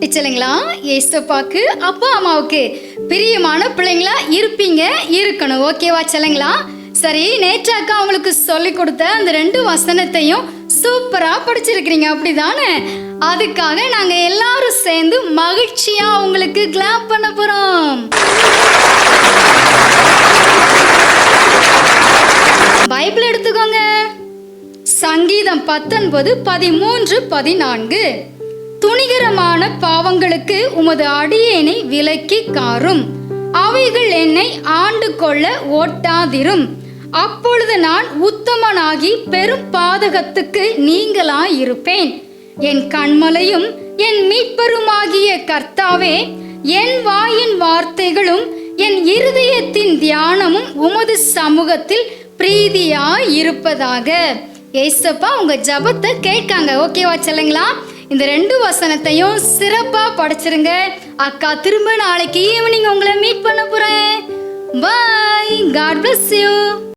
குட்டிச்சலைங்களா, ஏசப்பாக்கு அப்பா அம்மாவுக்கு பிரியமான பிள்ளைங்களா இருப்பீங்க, இருக்கணும். ஓகேவா செல்லுங்களா? சரி, நேற்றாக்கா அவங்களுக்கு சொல்லி கொடுத்த அந்த 2 வசனத்தையும் சூப்பரா படிச்சிருக்கிறீங்க, அப்படிதானே? அதுக்காக நாங்க எல்லாரும் சேர்ந்து மகிழ்ச்சியா உங்களுக்கு கிளாப் பண்ண போறோம். பைபிள் எடுத்துக்கோங்க. சங்கீதம் 19:13-14. துணிகரமான பாவங்களுக்கு உமது அடியேனை விலக்கி காரும், அவைகள் என்னை ஆண்டு கொள்ள ஓட்டாதிரும். அப்பொழுது நான் உத்தமனாகி பெரும் பாதகத்துக்கு நீங்களாயிருப்பேன். என் கண்மலையும் என் மீட்பருமாகிய கர்த்தாவே, என் வாயின் வார்த்தைகளும் என் இருதயத்தின் தியானமும் உமது சமூகத்தில் பிரீதியாய் இருப்பதாக. ஏசப்பா உங்க ஜபத்தை கேட்காங்க. ஓகேவா செல்லுங்களா? இந்த 2 வசனத்தையும் சிறப்பா படிச்சிருங்க. அக்கா திரும்ப நாளைக்கு ஈவினிங் உங்களை மீட் பண்ண போறேன். பை. God bless you.